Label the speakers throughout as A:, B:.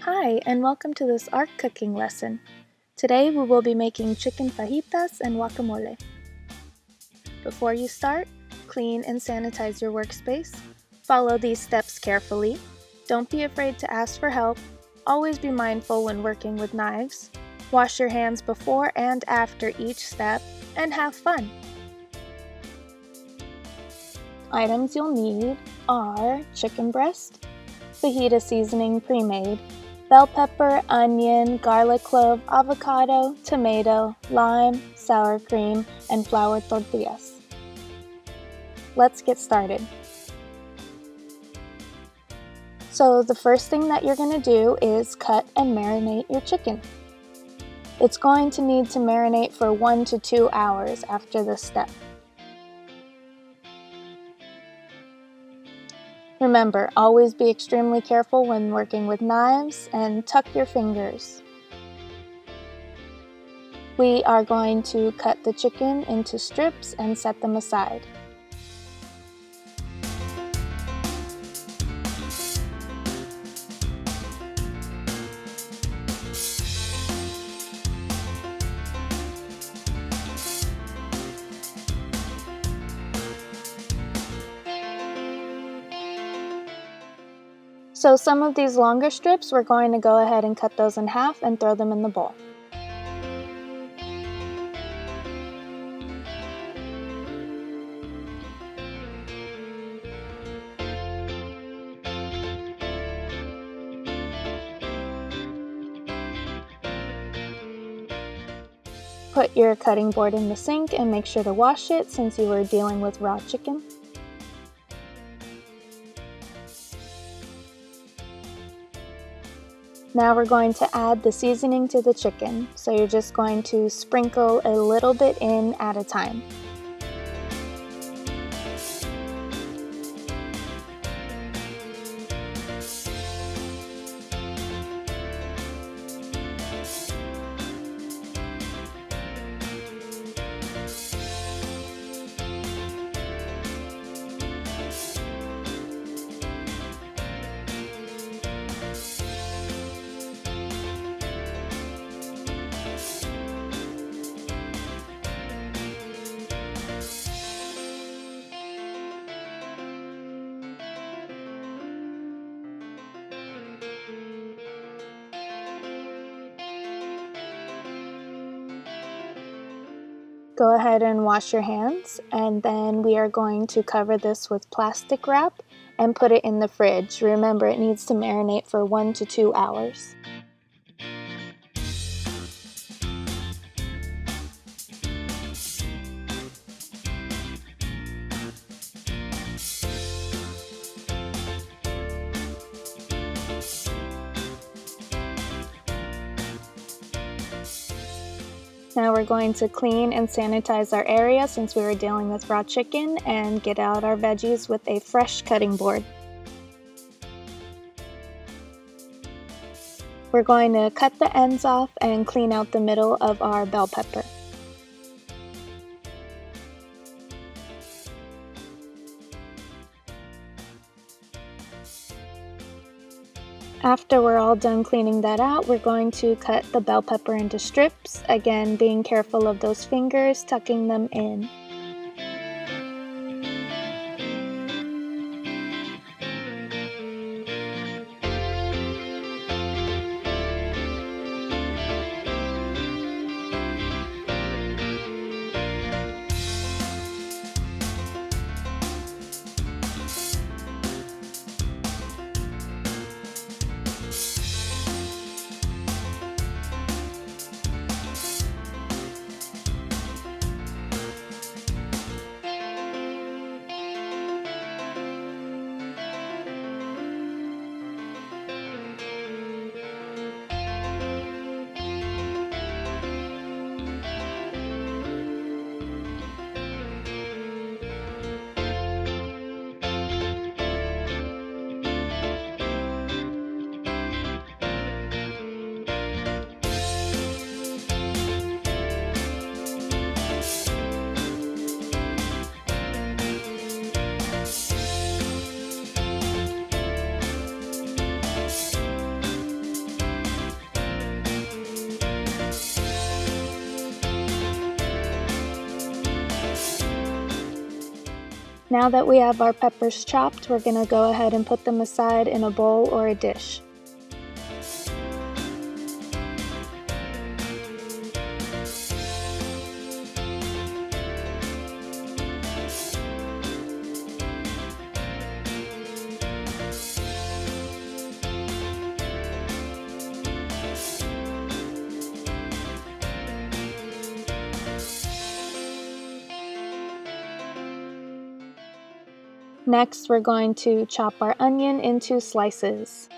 A: Hi, and welcome to this art cooking lesson. Today we will be making chicken fajitas and guacamole. Before you start, clean and sanitize your workspace. Follow these steps carefully. Don't be afraid to ask for help. Always be mindful when working with knives. Wash your hands before and after each step, and have fun. Items you'll need are chicken breast, fajita seasoning pre-made, bell pepper, onion, garlic clove, avocado, tomato, lime, sour cream, and flour tortillas. Let's get started. So the first thing that you're going to do is cut and marinate your chicken. It's going to need to marinate for 1 to 2 hours after this step. Remember, always be extremely careful when working with knives and tuck your fingers. We are going to cut the chicken into strips and set them aside. So some of these longer strips, we're going to go ahead and cut those in half and throw them in the bowl. Put your cutting board in the sink and make sure to wash it since you were dealing with raw chicken. Now we're going to add the seasoning to the chicken, so you're just going to sprinkle a little bit in at a time. Go ahead and wash your hands, and then we are going to cover this with plastic wrap and put it in the fridge. Remember, it needs to marinate for 1 to 2 hours. Now we're going to clean and sanitize our area since we were dealing with raw chicken and get out our veggies with a fresh cutting board. We're going to cut the ends off and clean out the middle of our bell pepper. After we're all done cleaning that out, we're going to cut the bell pepper into strips, again being careful of those fingers, tucking them in. Now that we have our peppers chopped, we're going to go ahead and put them aside in a bowl or a dish. Next, we're going to chop our onion into slices.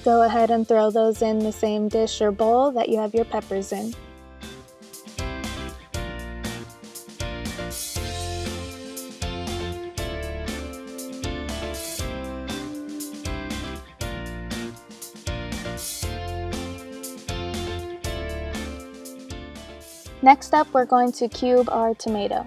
A: Go ahead and throw those in the same dish or bowl that you have your peppers in. Next up, we're going to cube our tomato.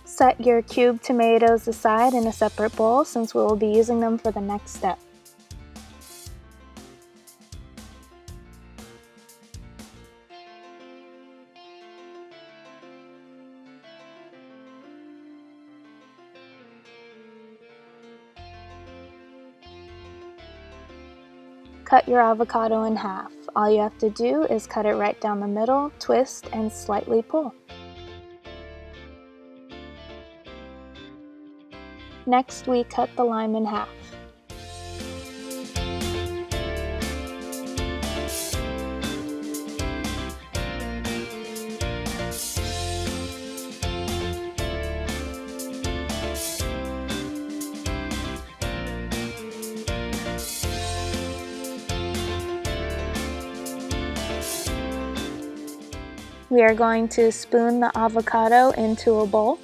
A: Set your cubed tomatoes aside in a separate bowl since we will be using them for the next step. Cut your avocado in half. All you have to do is cut it right down the middle, twist, and slightly pull. Next, we cut the lime in half. We are going to spoon the avocado into a bowl.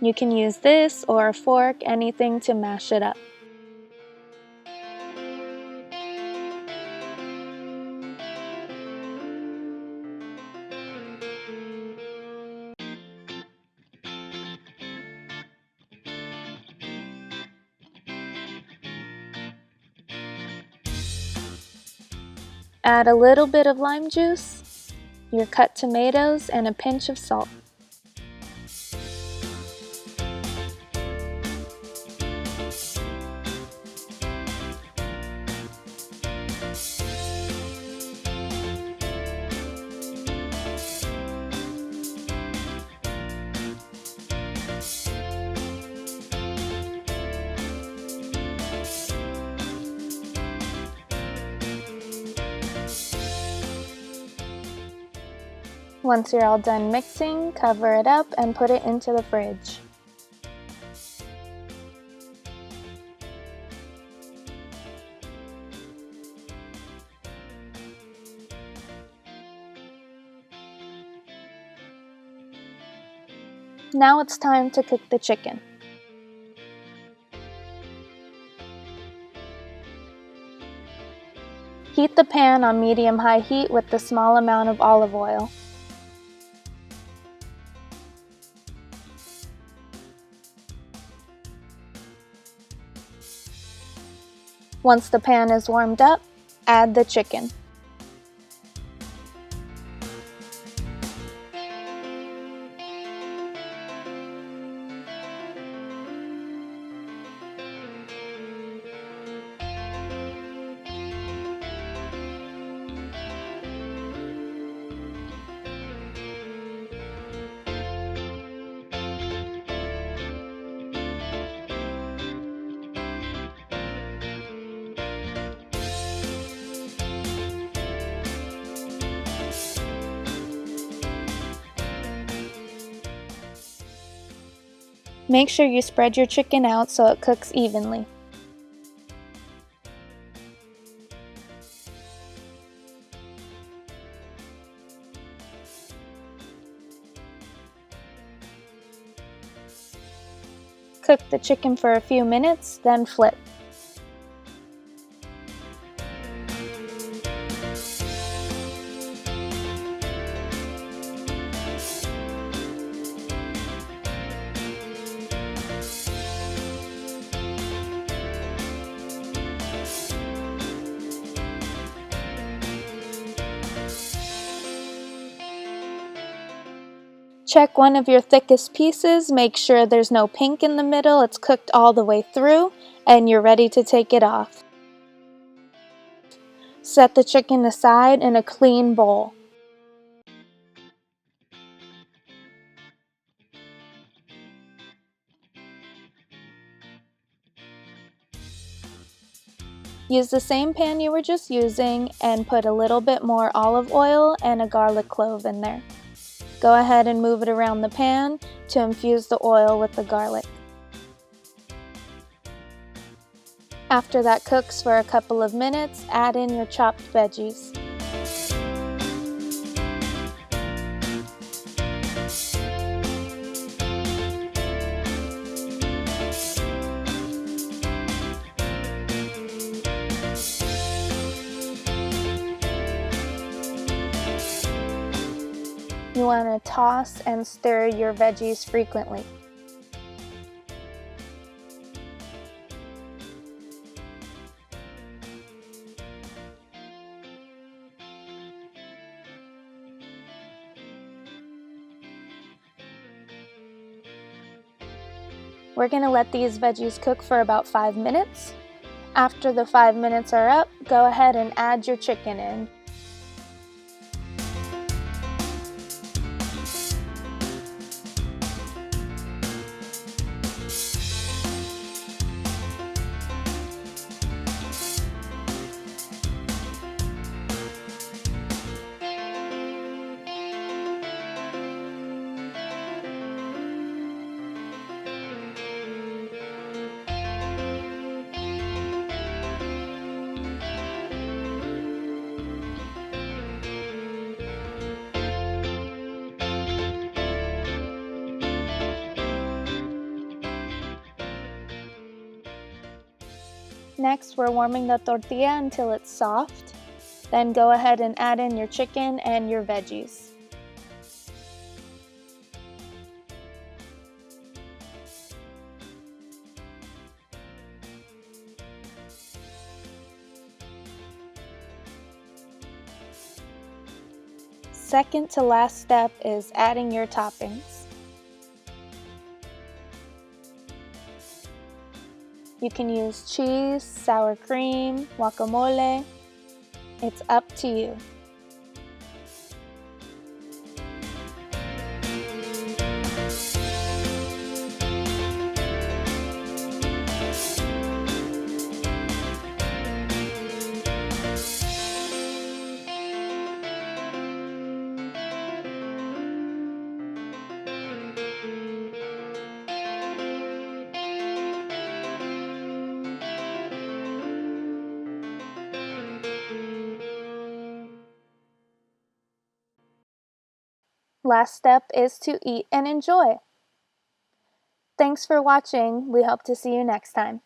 A: You can use this or a fork, anything to mash it up. Add a little bit of lime juice, your cut tomatoes, and a pinch of salt. Once you're all done mixing, cover it up and put it into the fridge. Now it's time to cook the chicken. Heat the pan on medium-high heat with a small amount of olive oil. Once the pan is warmed up, add the chicken. Make sure you spread your chicken out so it cooks evenly. Cook the chicken for a few minutes, then flip. Check one of your thickest pieces, make sure there's no pink in the middle, it's cooked all the way through, and you're ready to take it off. Set the chicken aside in a clean bowl. Use the same pan you were just using and put a little bit more olive oil and a garlic clove in there. Go ahead and move it around the pan to infuse the oil with the garlic. After that cooks for a couple of minutes, add in your chopped veggies. You want to toss and stir your veggies frequently. We're going to let these veggies cook for about 5 minutes. After the 5 minutes are up, go ahead and add your chicken in. Next, we're warming the tortilla until it's soft. Then go ahead and add in your chicken and your veggies. Second to last step is adding your toppings. You can use cheese, sour cream, guacamole. It's up to you. Last step is to eat and enjoy. Thanks for watching. We hope to see you next time.